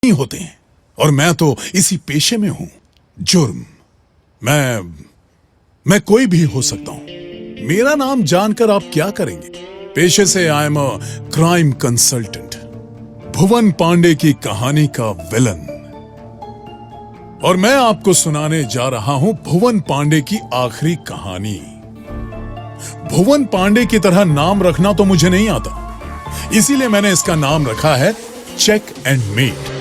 नहीं होते हैं और मैं तो इसी पेशे में हूं। जुर्म। मैं कोई भी हो सकता हूं। मेरा नाम जानकर आप क्या करेंगे? पेशे से I am a crime consultant, Bhuvan Pandey की कहानी का विलन। और मैं आपको सुनाने जा रहा हूं भुवन पांडे की आखिरी कहानी। भुवन पांडे की तरह नाम रखना तो मुझे नहीं आता, इसीलिए मैंने इसका नाम रखा है चेक एंड मेट।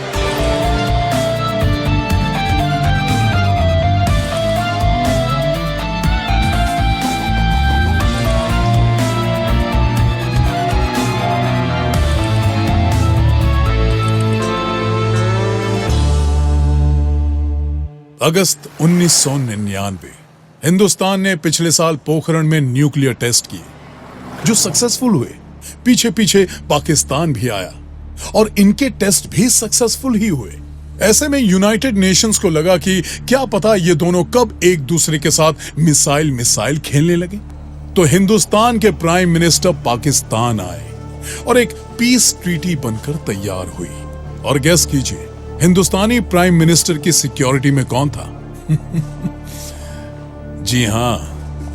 अगस्त 1999 हिंदुस्तान ने पिछले साल पोखरण में न्यूक्लियर टेस्ट किए जो सक्सेसफुल हुए। पीछे पीछे पाकिस्तान भी आया और इनके टेस्ट भी सक्सेसफुल ही हुए। ऐसे में यूनाइटेड नेशंस को लगा कि क्या पता ये दोनों कब एक दूसरे के साथ मिसाइल खेलने लगे। तो हिंदुस्तान के प्राइम मिनिस्टर पाकिस्तान आए और एक पीस ट्रीटी बनकर तैयार हुई। और गेस कीजिए हिंदुस्तानी प्राइम मिनिस्टर की सिक्योरिटी में कौन था? जी हां,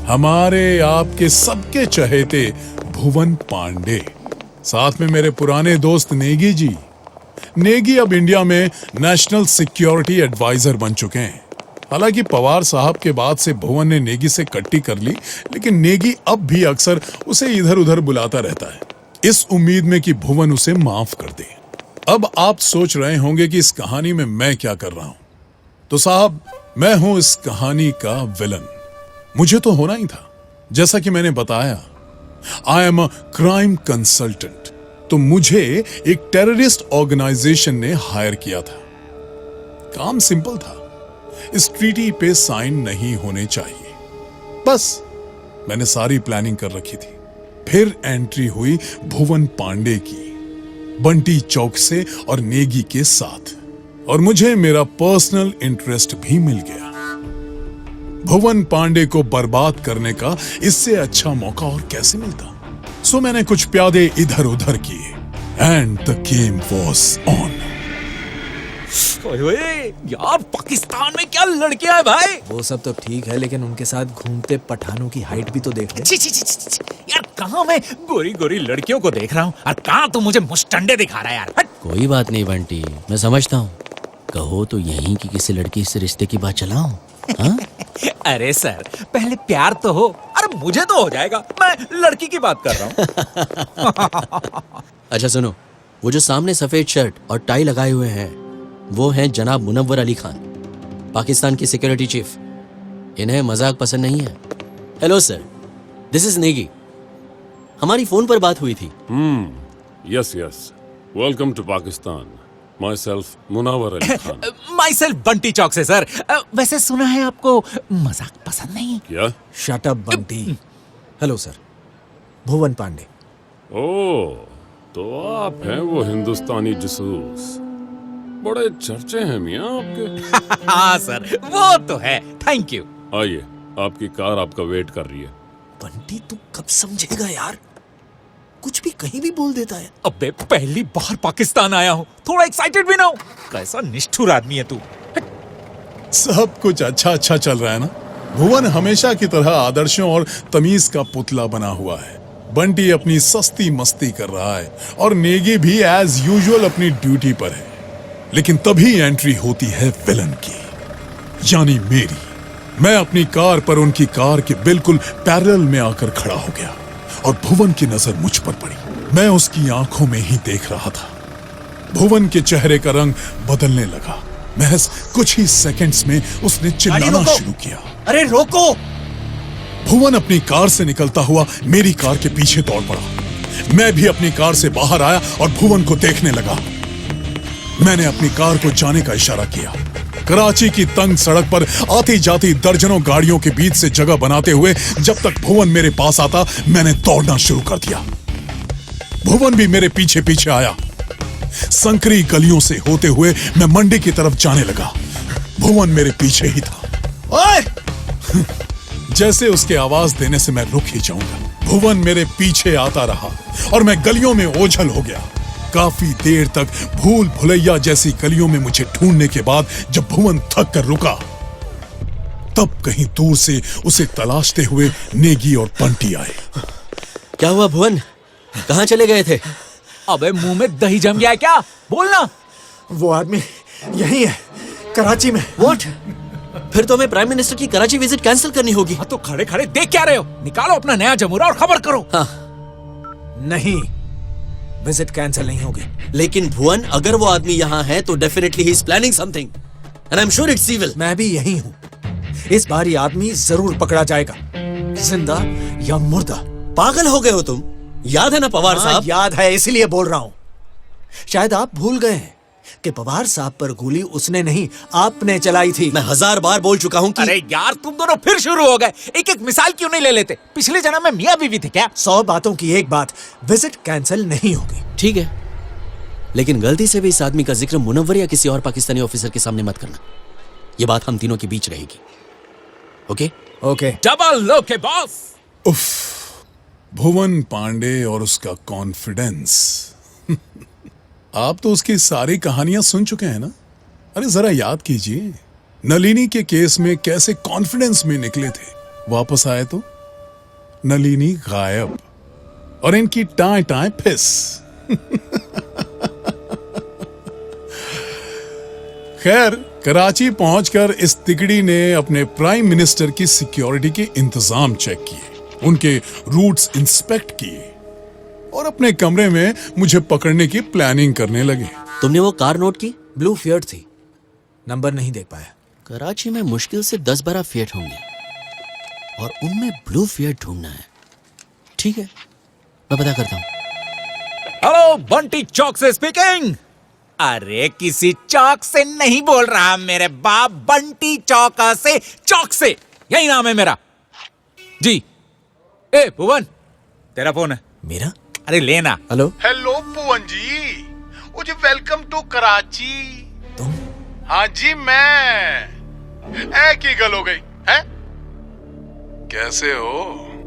हमारे आपके सबके चहेते भुवन पांडे, साथ में मेरे पुराने दोस्त नेगी जी। नेगी अब इंडिया में नेशनल सिक्योरिटी एडवाइजर बन चुके हैं। हालांकि पवार साहब के बाद से भुवन ने नेगी से कट्टी कर ली, लेकिन नेगी अब भी अक्सर उसे इधर उधर बुलाता रहता है, इस उम्मीद में कि भुवन उसे माफ कर दे। अब आप सोच रहे होंगे कि इस कहानी में मैं क्या कर रहा हूं। तो साहब, मैं हूं इस कहानी का विलन। मुझे तो होना ही था। जैसा कि मैंने बताया, आई एम अ क्राइम कंसल्टेंट। तो मुझे एक टेररिस्ट ऑर्गेनाइजेशन ने हायर किया था। काम सिंपल था, इस ट्रीटी पे साइन नहीं होने चाहिए, बस मैंने सारी प्लानिंग कर रखी थी। फिर एंट्री हुई भुवन पांडे की, बंटी चौक से और नेगी के साथ, और मुझे मेरा पर्सनल इंटरेस्ट भी मिल गया। भुवन पांडे को बर्बाद करने का इससे अच्छा मौका और कैसे मिलता। सो मैंने कुछ प्यादे इधर उधर किए and the game was on. ओए यार, पाकिस्तान में क्या लड़कियां हैं भाई। वो सब तो ठीक है, लेकिन उनके साथ घूमते पठानों की हाइट भी तो देख ले। यार, कहाँ मैं गोरी गोरी लड़कियों को देख रहा हूँ और कहाँ तू मुझे मुस्टंडे दिखा रहा है यार। कोई बात नहीं बंटी, मैं समझता हूँ। कहो तो यहीं की किसी लड़की से रिश्ते की बात चलाऊं? हाँ? अरे सर, पहले प्यार तो हो। अरे मुझे तो हो जाएगा, मैं लड़की की बात कर रहा हूँ। अच्छा सुनो, वो जो सामने सफेद शर्ट और टाई लगाए हुए हैं, वो हैं जनाब मुनव्वर अली खान, पाकिस्तान की सिक्योरिटी चीफ। इन्हें मजाक पसंद नहीं है। Hello sir, this is Negi. हमारी फोन पर बात हुई थी। Yes welcome to Pakistan. Myself Munawar Ali Khan. Myself Bunty चौक से सर। वैसे सुना है आपको मजाक पसंद नहीं। क्या? Shut up Bunty. Hello sir, Bhuvan Pandey. Oh, तो आप हैं वो हिंदुस्तानी जासूस। बड़े चर्चे हैं मियाँ आपके। हाँ सर, वो तो है। Thank you. आइए, आपकी कार आपका वेट कर रही है। बंटी, तू कब समझेगा यार? कुछ भी कहीं भी बोल देता है। अबे, पहली बार पाकिस्तान आया हूँ, थोड़ा एक्साइटेड भी ना हो। कैसा निष्ठुर आदमी है तू। सब कुछ अच्छा चल रहा है ना? भुवन हमेशा की तरह आदर्शों और तमीज का पुतला बना हुआ है। बंटी अपनी सस्ती मस्ती कर रहा है और नेगी भी एज यूजुअल अपनी ड्यूटी पर है। लेकिन तभी एंट्री होती है विलन की, यानी मेरी। मैं अपनी कार पर उनकी कार के बिल्कुल पैरेलल में आकर खड़ा हो गया और भुवन की नजर मुझ पर पड़ी। मैं उसकी आंखों में ही देख रहा था। भुवन के चेहरे का रंग बदलने लगा। महज कुछ ही सेकंड्स में उसने चिल्लाना शुरू किया। अरे रोको! भुवन अपनी कार से निकलता हुआ मेरी कार के पीछे दौड़ पड़ा। मैं भी अपनी कार से बाहर आया और भुवन को देखने लगा। मैंने अपनी कार को जाने का इशारा किया। कराची की तंग सड़क पर आती जाती दर्जनों गाड़ियों के बीच से जगह बनाते हुए जब तक भुवन मेरे पास आता, मैंने दौड़ना शुरू कर दिया। भुवन भी मेरे पीछे पीछे आया। संकरी गलियों से होते हुए मैं मंडी की तरफ जाने लगा। भुवन मेरे पीछे ही था। ओए! जैसे उसके आवाज देने से मैं रुक ही जाऊंगा, भुवन मेरे पीछे आता रहा और मैं गलियों में ओझल हो गया। काफी देर तक भूल भुलैया जैसी गलियों में मुझे ढूंढने के बाद जब भुवन थक कर रुका, तब कहीं दूर से उसे तलाशते हुए नेगी और बंटी आए। क्या हुआ भुवन, कहां चले गए थे? अबे मुंह में दही जम गया है क्या? बोलना। वो आदमी यही है, कराची में। व्हाट? फिर तो हमें प्राइम मिनिस्टर की कराची विजिट कैंसिल करनी होगी। हाँ तो खड़े खड़े देख क्या रहे हो? निकालो अपना नया जमूरा और खबर करो। हाँ, नहीं, विजिट कैंसिल नहीं होगी। लेकिन भुवन, अगर वो आदमी यहाँ है तो definitely he is planning something and I am sure it's evil. मैं भी यही हूँ। इस बार ये आदमी जरूर पकड़ा जाएगा, जिंदा या मुर्दा। पागल हो गए हो तुम? याद है ना पवार हाँ, साहब? याद है, इसीलिए बोल रहा हूँ। शायद आप भूल गए हैं कि पवार साहब पर गोली उसने नहीं, आपने चलाई थी। मैं 1000 बार बोल चुका हूँ कि अरे यार, तुम दोनों फिर शुरू हो गए। एक एक मिसाल क्यों नहीं ले लेते? पिछले जन्म में मियां बीवी थे क्या? 100 बातों की एक बात, विजिट कैंसिल नहीं होगी। ठीक है, लेकिन गलती से भी इस आदमी का जिक्र मुनव्वर या किसी और पाकिस्तानी ऑफिसर के सामने मत करना। ये बात हम तीनों के बीच रहेगी। Okay? Okay. Double okay boss. उफ, भुवन पांडे और उसका कॉन्फिडेंस। आप तो उसकी सारी कहानियां सुन चुके हैं ना? अरे जरा याद कीजिए, नलिनी के केस में कैसे कॉन्फिडेंस में निकले थे, वापस आए तो नलिनी गायब और इनकी टाए टाए फिस। खैर, कराची पहुंचकर इस तिगड़ी ने अपने प्राइम मिनिस्टर की सिक्योरिटी के इंतजाम चेक किए, उनके रूट्स इंस्पेक्ट किए और अपने कमरे में मुझे पकड़ने की प्लानिंग करने लगे। तुमने वो कार नोट की? ब्लू फियट थी, नंबर नहीं देख पाया। कराची में मुश्किल से 10-12 फिएट होंगे और उनमें ब्लू फिएट ढूंढना है। ठीक है, मैं पता करता हूँ। हेलो, बंटी चौक से स्पीकिंग। अरे किसी चौक से नहीं बोल रहा मेरे बाप, बंटी चौक से, चौक से, यही नाम है मेरा जी। ए भुवन, तेरा फोन है। मेरा? अरे लेना। हेलो। हेलो भुवन जी, ओ जी, वेलकम टू कराची। तुम? हाँ जी, मैं। की गल हो गई है? कैसे हो?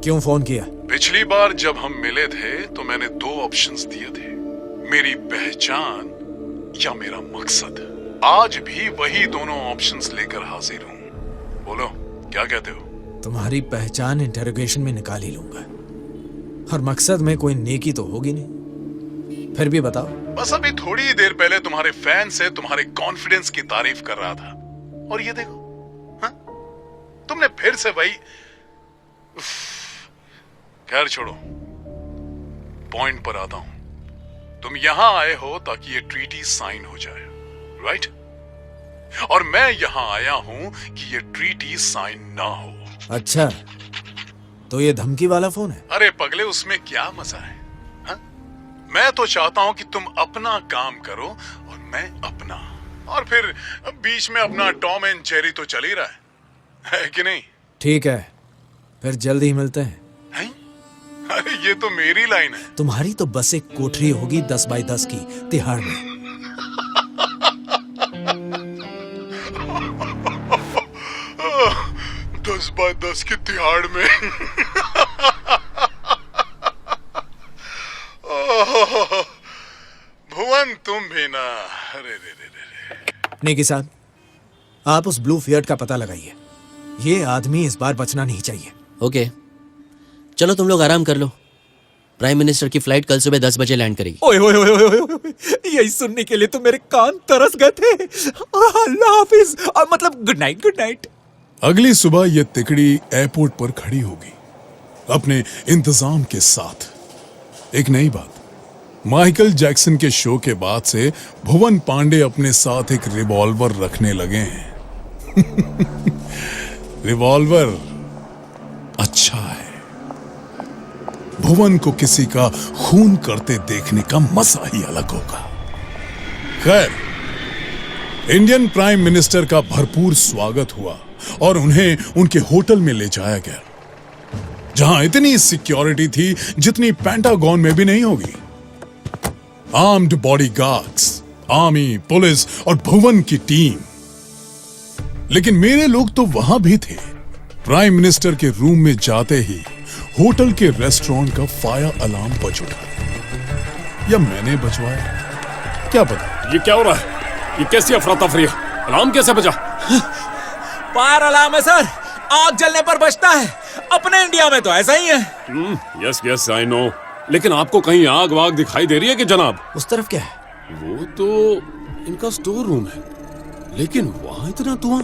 क्यों फोन किया? पिछली बार जब हम मिले थे तो मैंने 2 ऑप्शंस दिए थे, मेरी पहचान या मेरा मकसद। आज भी वही दोनों ऑप्शंस लेकर हाजिर हूं। बोलो, क्या कहते हो? तुम्हारी पहचान इंटरोगेशन में निकाल ही लूंगा, और मकसद में कोई नेकी तो होगी नहीं। फिर भी बताओ। बस अभी थोड़ी देर पहले तुम्हारे फैन से तुम्हारे कॉन्फिडेंस की तारीफ कर रहा था, और ये देखो, हाँ? तुमने फिर से वही। खैर छोड़ो, पॉइंट पर आता हूं। तुम यहां आए हो ताकि ये ट्रीटी साइन हो जाए, राइट? और मैं यहां आया हूं कि ये ट्रीटी साइन ना हो। अच्छा, तो ये धमकी वाला फोन है? अरे पगले, उसमें क्या मजा है? हा? मैं तो चाहता हूं कि तुम अपना काम करो और मैं अपना, और फिर बीच में अपना टॉम एंड जेरी तो चल ही रहा है कि नहीं? ठीक है, फिर जल्दी ही मिलते हैं। हैं? अरे ये तो मेरी लाइन है। तुम्हारी तो बस एक कोठरी होगी 10 बाई 10 की तिहाड़ में। दस बाय 10 की तिहाड़ में। भुवन, तुम भी ना। अरे रे रे रे। नेकी साहब, आप उस ब्लू फियट का पता लगाइए। ये आदमी इस बार बचना नहीं चाहिए। ओके, चलो तुम लोग आराम कर लो। प्राइम मिनिस्टर की फ्लाइट कल सुबह 10 बजे लैंड करेगी। ओए ओए ओए ओए ओए, यही सुनने के लिए तो मेरे कान तरस गए थे। अल्लाह हाफिज, मतलब गुड नाइट, गुड नाइट। अगली सुबह ये तिकड़ी एयरपोर्ट पर खड़ी होगी अपने इंतजाम के साथ। एक नई बात, माइकल जैक्सन के शो के बाद से भुवन पांडे अपने साथ एक रिवॉल्वर रखने लगे हैं। रिवॉल्वर अच्छा है। भुवन को किसी का खून करते देखने का मजा ही अलग होगा। खैर, इंडियन प्राइम मिनिस्टर का भरपूर स्वागत हुआ और उन्हें उनके होटल में ले जाया गया, जहां इतनी सिक्योरिटी थी जितनी पेंटागन में भी नहीं होगी। आर्म्ड बॉडीगार्ड्स, आर्मी, पुलिस और भुवन की टीम। लेकिन मेरे लोग तो वहां भी थे। प्राइम मिनिस्टर के रूम में जाते ही होटल के रेस्टोरेंट का फायर अलार्म बज उठा। या मैंने बचवाया, क्या पता। ये क्या हो रहा है? ये कैसी अफरा तफरी है? अलार्म कैसे बजा? फायर अलार्म है सर, आग जलने पर बचता है। अपने इंडिया में तो ऐसा ही है। यस यस आई नो, लेकिन आपको कहीं आग वाग दिखाई दे रही है कि जनाब? उस तरफ क्या है? वो तो इनका स्टोर रूम है, लेकिन वहां इतना धुआं।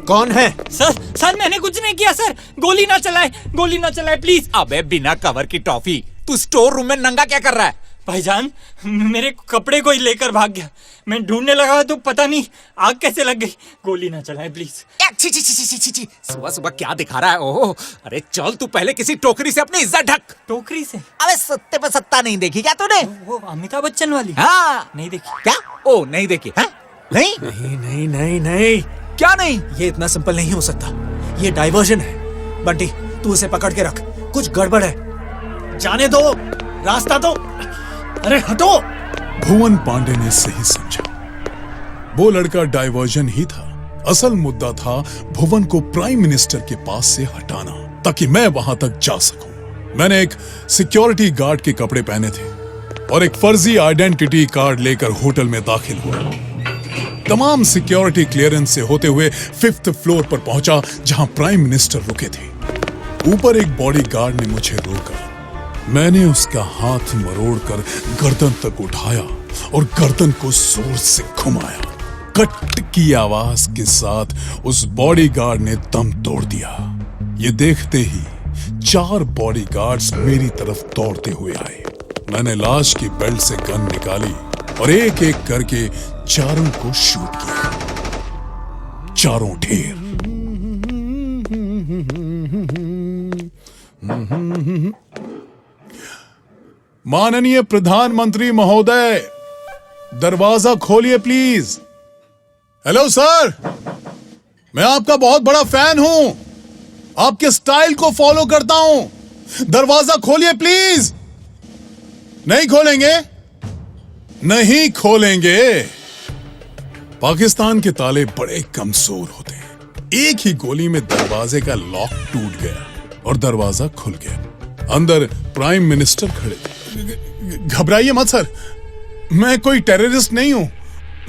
कौन है? सर मैंने कुछ नहीं किया सर। गोली ना चलाए प्लीज। अबे बिना कवर की टॉफी, तू स्टोर रूम में नंगा क्या कर रहा है? भाईजान मेरे कपड़े को ही लेकर भाग गया। मैं ढूंढने लगा तो पता नहीं आग कैसे लग गई। गोली ना चलाए प्लीज। छी छी छी छी छी छी, सुबह सुबह क्या दिखा रहा है? ओह, अरे चल तू पहले किसी टोकरी से अपनी इज्जत ढक। टोकरी से? अबे सत्ते पे सत्ता नहीं देखी क्या तूने? वो अमिताभ बच्चन वाली? हाँ नहीं देखी। क्या? ओ नहीं देखी है? नहीं नहीं नहीं नहीं नहीं, क्या नहीं? ये इतना सिंपल नहीं हो सकता। ये डाइवर्जन है। बंटी तू उसे पकड़ के रख, कुछ गड़बड़ है। जाने दो, रास्ता दो। अरे हटो। भुवन पांडे ने सही समझा, वो लड़का डाइवर्जन ही था। असल मुद्दा था भुवन को प्राइम मिनिस्टर के पास से हटाना, ताकि मैं वहां तक जा सकूं। मैंने एक सिक्योरिटी गार्ड के कपड़े पहने थे और एक फर्जी आइडेंटिटी कार्ड लेकर होटल में दाखिल हुआ। तमाम सिक्योरिटी क्लियरेंस से होते हुए 5th फ्लोर पर पहुंचा, जहां प्राइम मिनिस्टर रुके थे। ऊपर एक बॉडीगार्ड ने मुझे रोका। मैंने उसका हाथ मरोड़कर गर्दन तक उठाया और गर्दन को जोर से घुमाया। कट की आवाज के साथ उस बॉडीगार्ड ने दम तोड़ दिया। ये देखते ही 4 बॉडीगार्ड्स मेरी तरफ दौड़ते हुए आए। मैंने लाश की बेल्ट से गन निकाली और एक एक करके चारों को शूट किया। चारों ढेर। माननीय प्रधानमंत्री महोदय, दरवाजा खोलिए प्लीज। हेलो सर, मैं आपका बहुत बड़ा फैन हूं, आपके स्टाइल को फॉलो करता हूं। दरवाजा खोलिए प्लीज। नहीं खोलेंगे? नहीं खोलेंगे। पाकिस्तान के ताले बड़े कमजोर होते हैं। एक ही गोली में दरवाजे का लॉक टूट गया और दरवाजा खुल गया। अंदर प्राइम मिनिस्टर खड़े थे। घबराइए मत सर, मैं कोई टेररिस्ट नहीं हूं।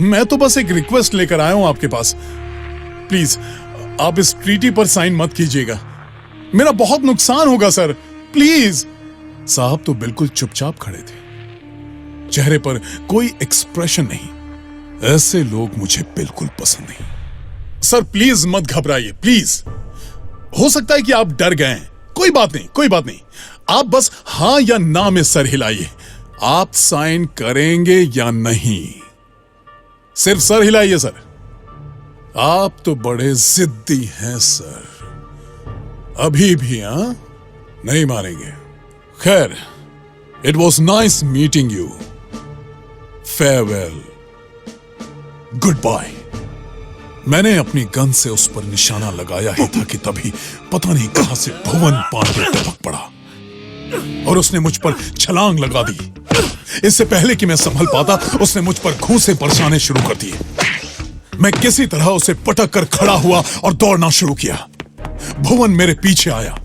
मैं तो बस एक रिक्वेस्ट लेकर आया हूं आपके पास। प्लीज आप इस ट्रीटी पर साइन मत कीजिएगा, मेरा बहुत नुकसान होगा सर, प्लीज। साहब तो बिल्कुल चुपचाप खड़े थे, चेहरे पर कोई एक्सप्रेशन नहीं। ऐसे लोग मुझे बिल्कुल पसंद नहीं। सर प्लीज मत घबराइए, प्लीज। हो सकता है कि आप डर गए हैं, कोई बात नहीं, कोई बात नहीं। आप बस हां या ना में सर हिलाइए। आप साइन करेंगे या नहीं? सिर्फ सर हिलाइए सर। आप तो बड़े जिद्दी हैं सर, अभी भी हां नहीं मानेंगे। खैर, it was nice meeting you. Farewell, goodbye. मैंने अपनी गन से उस पर निशाना लगाया ही था कि तभी पता नहीं कहां से भुवन पांडे टपक पड़ा और उसने मुझ पर छलांग लगा दी। इससे पहले कि मैं संभल पाता, उसने मुझ पर घूंसे बरसाने शुरू कर दिए। मैं किसी तरह उसे पटक कर खड़ा हुआ और दौड़ना शुरू किया। भुवन मेरे पीछे आया।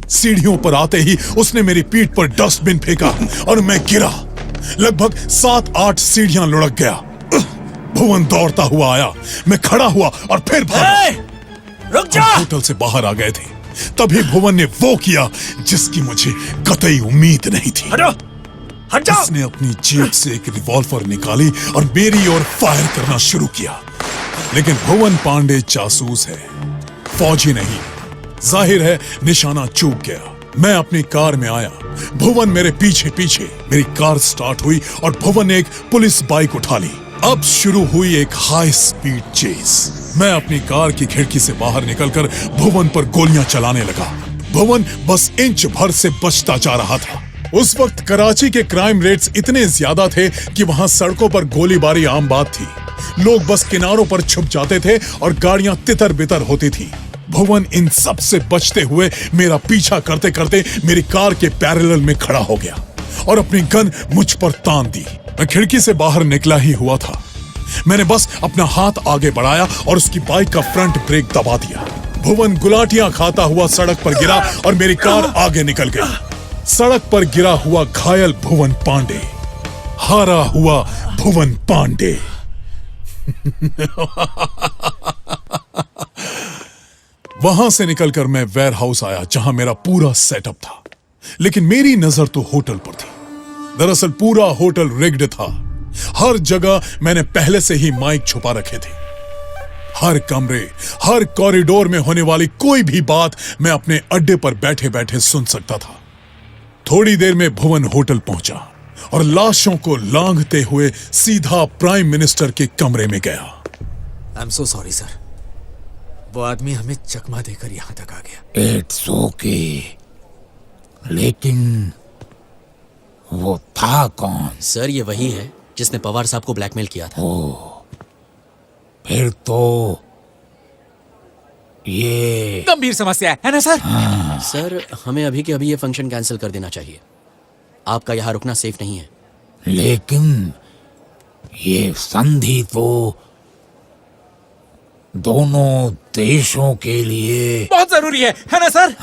सीढ़ियों पर आते ही उसने मेरी पीठ पर डस्टबिन फेंका और मैं गिरा। लगभग 7-8 सीढ़ियां लुढ़क गया। भुवन दौड़ता हुआ आया, मैं खड़ा हुआ और फिर भागा। रुक जा। होटल से बाहर आ गए थे। तभी भुवन ने वो किया जिसकी मुझे कतई उम्मीद नहीं थी। हट जा। उसने अपनी जेब से एक रिवॉल्वर निकाली और मेरी ओर फायर करना शुरू किया। लेकिन भुवन पांडे जासूस है, फौजी नहीं। जाहिर है निशाना चूक गया। मैं अपनी कार में आया, भुवन मेरे पीछे पीछे। मेरी कार स्टार्ट हुई और भुवन ने एक पुलिस बाइक उठा ली। अब शुरू हुई एक हाई स्पीड चेस। मैं अपनी कार की खिड़की से बाहर निकलकर भुवन पर गोलियां चलाने लगा। भुवन बस इंच भर से बचता जा रहा था। उस वक्त कराची के क्राइम रेट्स इतने ज्यादा थे कि वहां सड़कों पर गोलीबारी आम बात थी। लोग बस किनारों पर छुप जाते थे और गाड़ियां तितर बितर होती थी। भुवन इन सब से बचते हुए मेरा पीछा करते करते मेरी कार के पैरेलल में खड़ा हो गया और अपनी गन मुझ पर तान दी। मैं खिड़की से बाहर निकला ही हुआ था। मैंने बस अपना हाथ आगे बढ़ाया और उसकी बाइक का फ्रंट ब्रेक दबा दिया। भुवन गुलाटियां खाता हुआ सड़क पर गिरा और मेरी कार आगे निकल गई। सड़क पर गिरा हुआ घायल भुवन पांडे, हारा हुआ भुवन पांडे। वहां से निकलकर मैं वेयर हाउस आया जहां मेरा पूरा सेटअप था, लेकिन मेरी नजर तो होटल पर थी। दरअसल पूरा होटल रिग्ड था। हर जगह मैंने पहले से ही माइक छुपा रखे थे। हर कमरे, हर कॉरिडोर में होने वाली कोई भी बात मैं अपने अड्डे पर बैठे बैठे सुन सकता था। थोड़ी देर में भुवन होटल पहुंचा और लाशों को लांघते हुए सीधा प्राइम मिनिस्टर के कमरे में गया। I am so sorry sir, वो आदमी हमें चकमा देकर यहां तक आ गया। इट्स ओके, लेकिन वो था कौन? सर ये वही है जिसने पवार साहब को ब्लैकमेल किया था। फिर तो ये गंभीर समस्या है ना सर? सर हमें अभी के अभी ये फंक्शन कैंसिल कर देना चाहिए। आपका यहाँ रुकना सेफ नहीं है। लेकिन ये संधि तो दोनों देशों के लिए बहुत जरूरी है ना सर?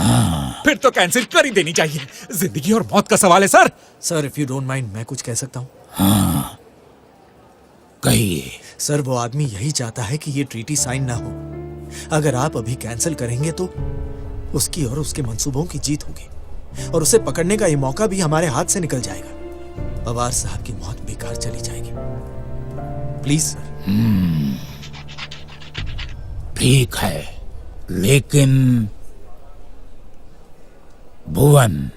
फिर तो कैंसिल कर ही देनी चाहिए। जिंदगी और मौत का सवाल है sir. Sir if you don't mind, मैं कुछ कह सकता हूँ? कहिए। सर वो आदमी यही चाहता है कि ये ट्रीटी साइन ना हो। अगर आप अभी कैंसिल करेंगे तो उसकी और उसके मंसूबों की जीत होगी, और उसे पकड़ने का ये मौका भी हमारे हाथ से निकल जाएगा। पवार साहब की मौत बेकार चली जाएगी। Please sir. ठीक है, लेकिन भुवन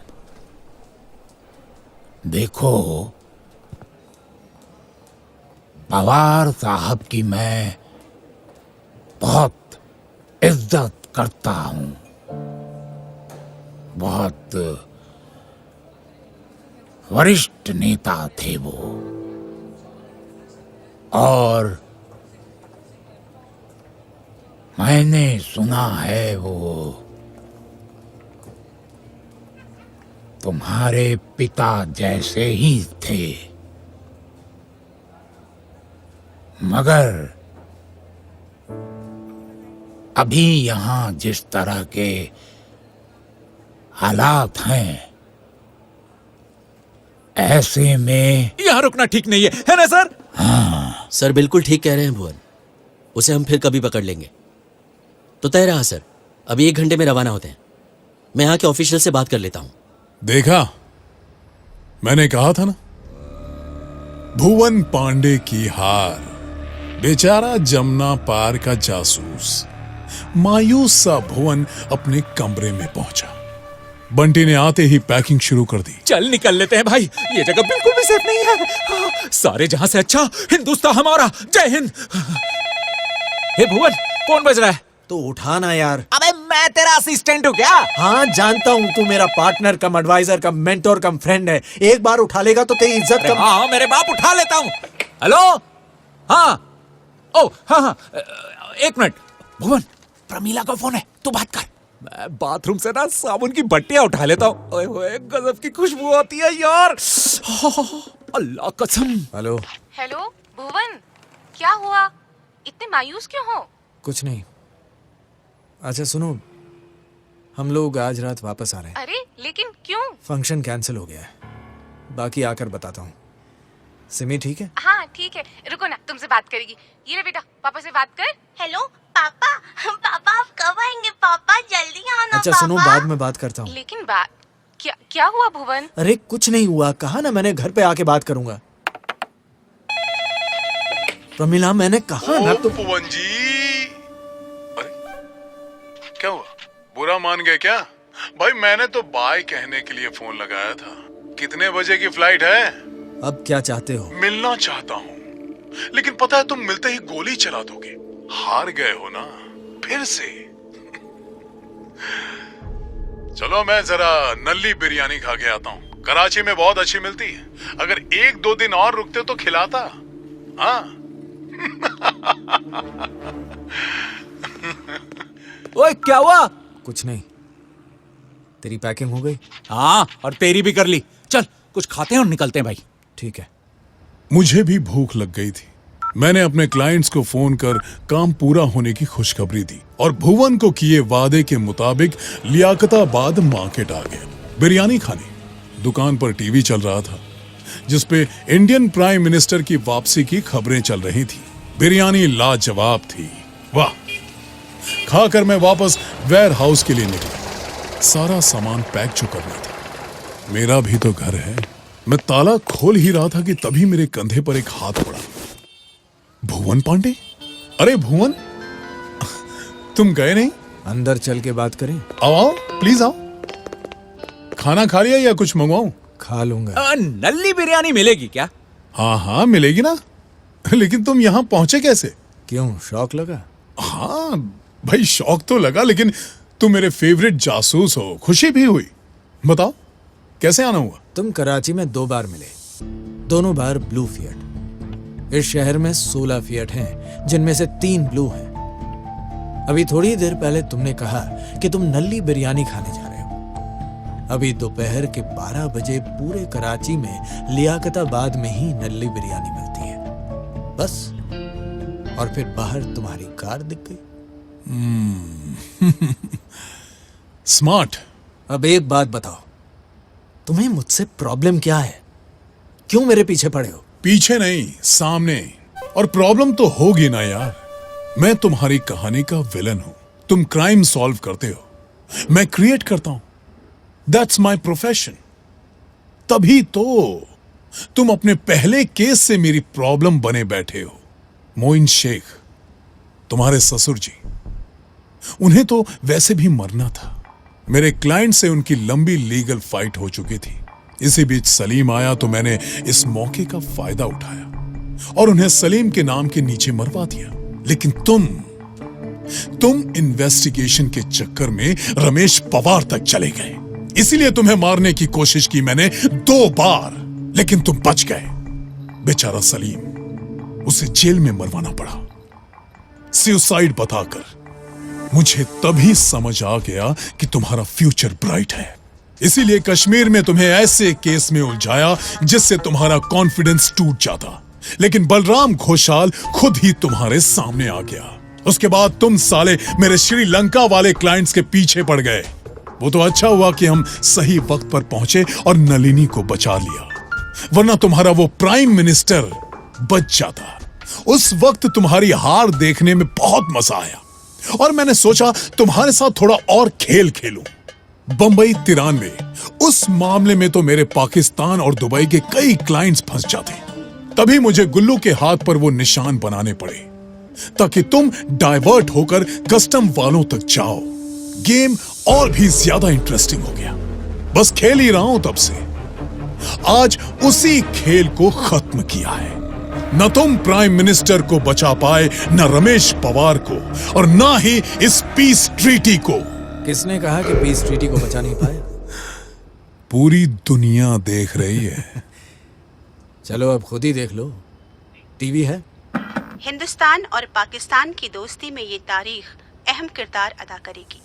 देखो, पवार साहब की मैं बहुत इज्जत करता हूं। बहुत वरिष्ठ नेता थे वो, और मैंने सुना है वो तुम्हारे पिता जैसे ही थे। मगर अभी यहां जिस तरह के हालात हैं, ऐसे में यहां रुकना ठीक नहीं है ना सर? सर बिल्कुल ठीक कह रहे हैं भुवन। उसे हम फिर कभी पकड़ लेंगे। तो तय रहा सर, अभी 1 घंटे में रवाना होते हैं। मैं यहाँ के ऑफिशियल से बात कर लेता हूँ। देखा, मैंने कहा था ना, भुवन पांडे की हार। बेचारा जमुना पार का जासूस। मायूस सा भुवन अपने कमरे में पहुंचा। बंटी ने आते ही पैकिंग शुरू कर दी। चल निकल लेते हैं भाई, ये जगह बिल्कुल भी सेफ नहीं है। सारे जहां से अच्छा हिंदुस्तान हमारा। जय हिंद। हे भुवन, फोन बज रहा है। तो उठाना यार। अबे मैं तेरा असिस्टेंट हूँ क्या? हाँ जानता हूँ, तू मेरा पार्टनर कम एडवाइजर कम मेंटोर कम फ्रेंड है। एक बार उठा लेगा तो तेरी इज्जत कम। हाँ मेरे बाप, उठा लेता हूँ। हेलो, हाँ, ओ हाँ, 1 मिनट। भुवन, प्रमीला का फोन है, तू बात कर। मैं बाथरूम से ना साबुन की बट्टियां उठा लेता हूँ। ओए होए, गजब की खुशबू आती है यार। अल्लाह कसम। हेलो। हेलो भुवन, क्या हुआ? इतने मायूस क्यों हो? कुछ नहीं। अच्छा सुनो, हम लोग आज रात वापस आ रहे हैं। अरे लेकिन क्यों? फंक्शन कैंसिल हो गया है, बाकी आकर बताता हूँ। सिमी ठीक है? हाँ ठीक है, रुको ना, तुमसे बात करेगी। ये रे बेटा, पापा से बात कर। हेलो पापा, पापा आप कब आएंगे? पापा जल्दी आना। अच्छा पापा। सुनो, बाद में बात करता हूँ। लेकिन बात क्या क्या हुआ भुवन? अरे कुछ नहीं हुआ, कहा ना मैंने घर पे आके बात करूंगा। प्रमिला मैंने कहा ना तो। भुवन जी, अरे क्या हुआ? बुरा मान गए क्या? भाई मैंने तो बाय कहने के लिए फोन लगाया था। कितने बजे की फ्लाइट है? अब क्या चाहते हो? मिलना चाहता हूँ, लेकिन पता है तुम मिलते ही गोली चला दोगे। हार गए हो ना फिर से। चलो मैं जरा नल्ली बिरयानी खा के आता हूँ, कराची में बहुत अच्छी मिलती है। अगर 1-2 दिन और रुकते तो खिलाता। हाँ। ओए क्या हुआ? कुछ नहीं। तेरी पैकिंग हो गई? हाँ, और तेरी भी कर ली। चल कुछ खाते हैं और निकलते हैं भाई। ठीक है। मुझे भी भूख लग गई थी। मैंने अपने क्लाइंट्स को फोन कर काम पूरा होने की खुशखबरी दी और भुवन को किए वादे के मुताबिक लियाकताबाद मार्केट आ गए बिरयानी खाने। दुकान पर टीवी चल रहा था जिसपे इंडियन प्राइम मिनिस्टर की वापसी की खबरें चल रही थी। बिरयानी लाजवाब थी, वाह। खाकर मैं वापस वेयर हाउस के लिए निकला। सारा सामान पैक जो करना था। मेरा भी तो घर है। मैं ताला खोल ही रहा था कि तभी मेरे कंधे पर एक हाथ पड़ा। भुवन पांडे? अरे भुवन, तुम गए नहीं? अंदर चल के बात करें? आओ आओ, प्लीज आओ। खाना खा लिया या कुछ मंगवाऊं? खा लूंगा। नल्ली बिरयानी मिलेगी क्या? हाँ हाँ मिलेगी ना। लेकिन तुम यहां पहुंचे कैसे? क्यों, शौक लगा? हाँ भाई, शौक तो लगा, लेकिन तुम मेरे फेवरेट जासूस हो, खुशी भी हुई। बताओ कैसे आना हुआ? तुम कराची में 2 बार मिले, दोनों बार ब्लू फिएट। इस शहर में 16 फिएट हैं, जिनमें से 3 ब्लू हैं। अभी थोड़ी देर पहले तुमने कहा कि तुम नल्ली बिरयानी खाने जा रहे हो। अभी दोपहर के 12 बजे पूरे कराची में लियाकताबाद में ही नल्ली बिरयानी मिलती है, बस। और फिर बाहर तुम्हारी कार दिख गई। स्मार्ट। अब एक बात बताओ, तुम्हें मुझसे प्रॉब्लम क्या है? क्यों मेरे पीछे पड़े हो? पीछे नहीं, सामने। और प्रॉब्लम तो होगी ना यार। मैं तुम्हारी कहानी का विलन हूं। तुम क्राइम सॉल्व करते हो, मैं क्रिएट करता हूं। That's my profession. तभी तो तुम अपने पहले केस से मेरी प्रॉब्लम बने बैठे हो। मोइन शेख, तुम्हारे ससुर जी, उन्हें तो वैसे भी मरना था। मेरे क्लाइंट से उनकी लंबी लीगल फाइट हो चुकी थी। इसी बीच सलीम आया तो मैंने इस मौके का फायदा उठाया और उन्हें सलीम के नाम के नीचे मरवा दिया। लेकिन तुम इन्वेस्टिगेशन के चक्कर में रमेश पवार तक चले गए। इसीलिए तुम्हें मारने की कोशिश की मैंने 2 बार, लेकिन तुम बच गए। बेचारा सलीम, उसे जेल में मरवाना पड़ा सुसाइड बताकर। मुझे तभी समझ आ गया कि तुम्हारा फ्यूचर ब्राइट है। इसीलिए कश्मीर में तुम्हें ऐसे केस में उलझाया जिससे तुम्हारा कॉन्फिडेंस टूट जाता। लेकिन बलराम घोषाल खुद ही तुम्हारे सामने आ गया। उसके बाद तुम साले मेरे श्रीलंका वाले क्लाइंट्स के पीछे पड़ गए। वो तो अच्छा हुआ कि हम सही वक्त पर पहुंचे और नलिनी को बचा लिया, वरना तुम्हारा वो प्राइम मिनिस्टर बच जाता। उस वक्त तुम्हारी हार देखने में बहुत मजा आया और मैंने सोचा तुम्हारे साथ थोड़ा और खेल खेलूं। बंबई 93, उस मामले में तो मेरे पाकिस्तान और दुबई के कई क्लाइंट्स फंस जाते। तभी मुझे गुल्लू के हाथ पर वो निशान बनाने पड़े ताकि तुम डाइवर्ट होकर कस्टम वालों तक जाओ। गेम और भी ज्यादा इंटरेस्टिंग हो गया। बस खेल ही रहा हूं तब से। आज उसी खेल को खत्म किया है। न तुम प्राइम मिनिस्टर को बचा पाए, न रमेश पवार को, और न ही इस पीस ट्रीटी को। किसने कहा कि पीस ट्रीटी को बचा नहीं पाए? पूरी दुनिया देख रही है। चलो अब खुद ही देख लो। टीवी है। हिंदुस्तान और पाकिस्तान की दोस्ती में ये तारीख अहम किरदार अदा करेगी।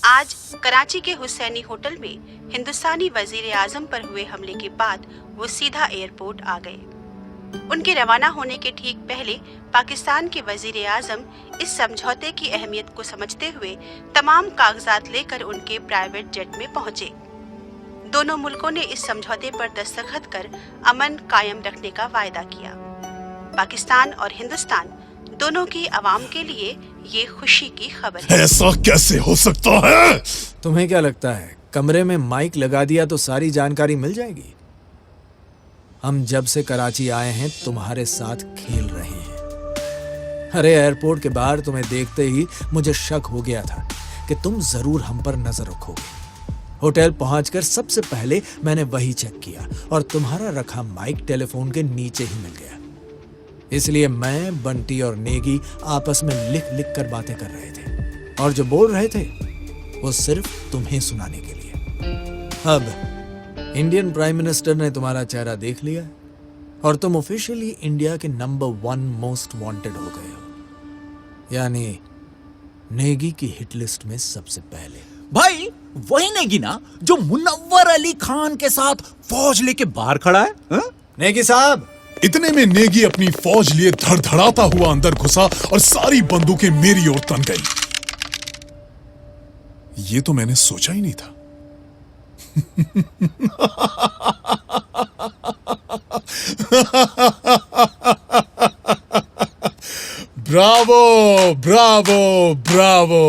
आज कराची के हुसैनी होटल में हिंदुस्तानी वजीर आजम पर हुए हमले के बाद वो सीधा एयरपोर्ट आ गए। उनके रवाना होने के ठीक पहले पाकिस्तान के वजीर आजम इस समझौते की अहमियत को समझते हुए तमाम कागजात लेकर उनके प्राइवेट जेट में पहुंचे। दोनों मुल्कों ने इस समझौते पर दस्तखत कर अमन कायम रखने का वायदा किया। पाकिस्तान और हिंदुस्तान दोनों की आवाम के लिए ये खुशी की खबर है। ऐसा कैसे हो सकता है? तुम्हें क्या लगता है कमरे में माइक लगा दिया तो सारी जानकारी मिल जाएगी? हम जब से कराची आए हैं तुम्हारे साथ खेल रहे हैं। अरे एयरपोर्ट के बाहर तुम्हें देखते ही मुझे शक हो गया था कि तुम जरूर हम पर नजर रखोगे। होटल पहुंचकर सबसे पहले मैंने वही चेक किया और तुम्हारा रखा माइक टेलीफोन के नीचे ही मिल गया। इसलिए मैं, बंटी और नेगी आपस में लिख लिख कर बातें कर रहे थे और जो बोल रहे थे वो सिर्फ तुम्हें सुनाने के लिए। अब इंडियन प्राइम मिनिस्टर ने तुम्हारा चेहरा देख लिया और तुम ऑफिशियली इंडिया के नंबर 1 मोस्ट वांटेड हो गए हो, यानी नेगी की हिट लिस्ट में सबसे पहले। भाई वही नेगी ना जो मुनव्वर अली खान के साथ फौज लेके बाहर खड़ा है, हा? नेगी साहब। इतने में नेगी अपनी फौज लिए धड़धड़ाता हुआ अंदर घुसा और सारी बंदूकें मेरी ओर तन गई। ये तो मैंने सोचा ही नहीं था। ब्रावो ब्रावो ब्रावो,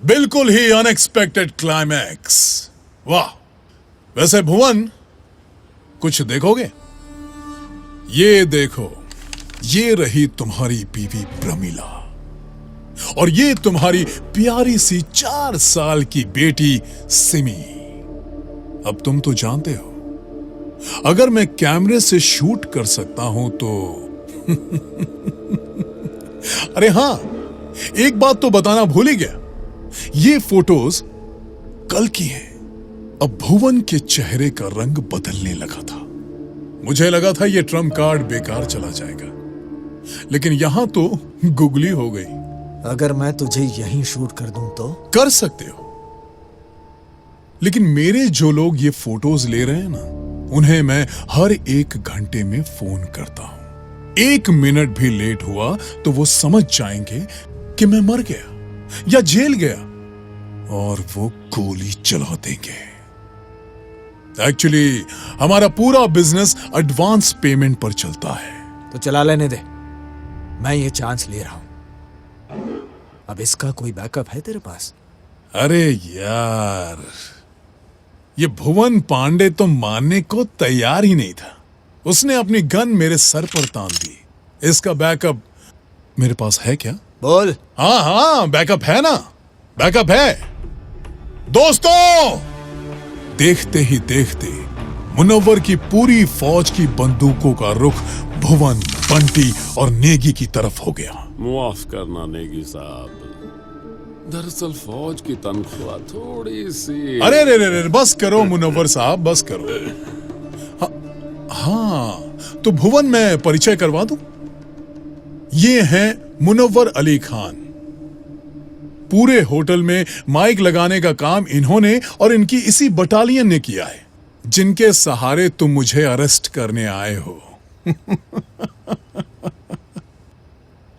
बिल्कुल ही अनएक्सपेक्टेड क्लाइमैक्स। वाह। वैसे भुवन, कुछ देखोगे? ये देखो, ये रही तुम्हारी बीवी प्रमिला और ये तुम्हारी प्यारी सी 4 साल की बेटी सिमी। अब तुम तो जानते हो, अगर मैं कैमरे से शूट कर सकता हूं तो अरे हां, एक बात तो बताना भूल ही गया, ये फोटोज कल की हैं। अब भुवन के चेहरे का रंग बदलने लगा था। मुझे लगा था ये ट्रम्प कार्ड बेकार चला जाएगा, लेकिन यहां तो गुगली हो गई। अगर मैं तुझे यहीं शूट कर दूं तो? कर सकते हो, लेकिन मेरे जो लोग ये फोटोज ले रहे हैं ना, उन्हें मैं हर 1 घंटे में फोन करता हूं। 1 मिनट भी लेट हुआ तो वो समझ जाएंगे कि मैं मर गया या जेल गया और वो गोली चला देंगे। एक्चुअली हमारा पूरा बिजनेस एडवांस पेमेंट पर चलता है। तो चला लेने दे, मैं ये चांस ले रहा हूं। अब इसका कोई बैकअप है तेरे पास? अरे यार, ये भुवन पांडे तो मानने को तैयार ही नहीं था। उसने अपनी गन मेरे सर पर तान दी। इसका बैकअप मेरे पास है क्या? बोल। हाँ हाँ, बैकअप है ना, बैकअप है। दोस्तों, देखते ही देखते मुनव्वर की पूरी फौज की बंदूकों का रुख भुवन, बंटी और नेगी की तरफ हो गया। माफ करना नेगी साहब, दरअसल फौज की तनख्वाह थोड़ी सी। अरे रे रे रे, बस करो मुनव्वर साहब, बस करो। हाँ, तो भुवन मैं परिचय करवा दूं। ये हैं मुनव्वर अली खान। पूरे होटल में माइक लगाने का काम इन्होंने और इनकी इसी बटालियन ने किया है, जिनके सहारे तुम मुझे अरेस्ट करने आए हो।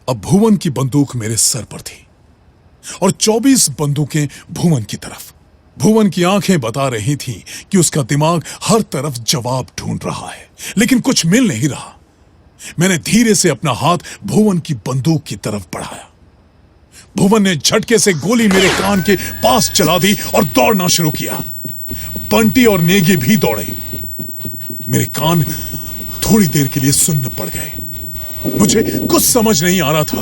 अब भुवन की बंदूक मेरे सर पर थी और 24 बंदूकें भुवन की तरफ। भुवन की आंखें बता रही थीं कि उसका दिमाग हर तरफ जवाब ढूंढ रहा है, लेकिन कुछ मिल नहीं रहा। मैंने धीरे से अपना हाथ भुवन की बंदूक की तरफ बढ़ाया। भुवन ने झटके से गोली मेरे कान के पास चला दी और दौड़ना शुरू किया। बंटी और नेगी भी दौड़े। मेरे कान थोड़ी देर के लिए सुन्न पड़ गए। मुझे कुछ समझ नहीं आ रहा था।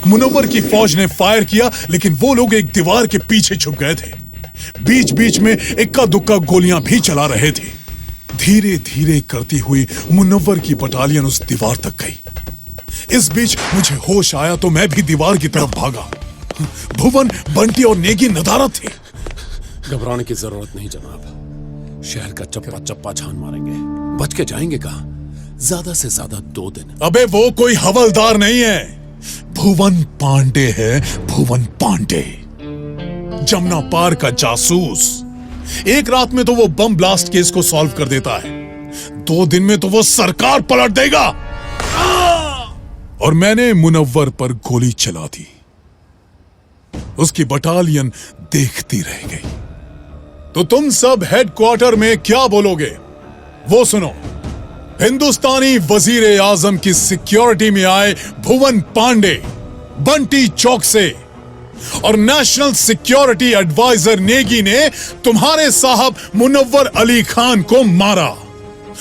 मुनव्वर की फौज ने फायर किया, लेकिन वो लोग एक दीवार के पीछे छुप गए थे। बीच बीच में इक्का दुक्का गोलियां भी चला रहे थे। धीरे धीरे करती हुई मुनव्वर की बटालियन उस दीवार तक गई। इस बीच मुझे होश आया तो मैं भी दीवार की तरफ भागा। भुवन, बंटी और नेगी नदारद थे। घबराने की जरूरत नहीं जनाब, शहर का चप्पा चप्पा छान मारेंगे। बच के जाएंगे कहां? ज्यादा से ज्यादा 2 दिन। अबे वो कोई हवलदार नहीं है, भुवन पांडे है। भुवन पांडे, जमुना पार का जासूस। एक रात में तो वो बम ब्लास्ट केस को सॉल्व कर देता है, 2 दिन में तो वो सरकार पलट देगा। और मैंने मुनव्वर पर गोली चला दी। उसकी बटालियन देखती रह गई। तो तुम सब हेडक्वार्टर में क्या बोलोगे वो सुनो। हिंदुस्तानी वजीर आजम की सिक्योरिटी में आए भुवन पांडे, बंटी चौकसे और नेशनल सिक्योरिटी एडवाइजर नेगी ने तुम्हारे साहब मुनव्वर अली खान को मारा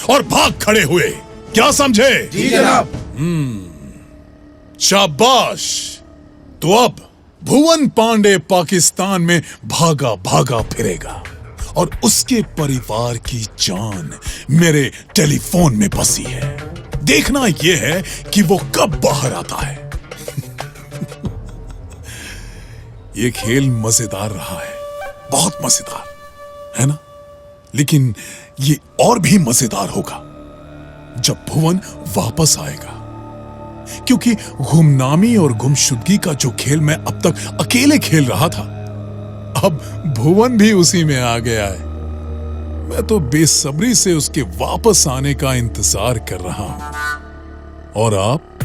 और भाग खड़े हुए। क्या समझे? जी जनाब। शाबाश। तो अब भुवन पांडे पाकिस्तान में भागा भागा फिरेगा और उसके परिवार की जान मेरे टेलीफोन में बसी है। देखना यह है कि वो कब बाहर आता है। ये खेल मजेदार रहा है, बहुत मजेदार है ना? लेकिन ये और भी मजेदार होगा जब भुवन वापस आएगा, क्योंकि गुमनामी और गुमशुदगी का जो खेल मैं अब तक अकेले खेल रहा था, अब भुवन भी उसी में आ गया है। मैं तो बेसब्री से उसके वापस आने का इंतजार कर रहा हूं। और आप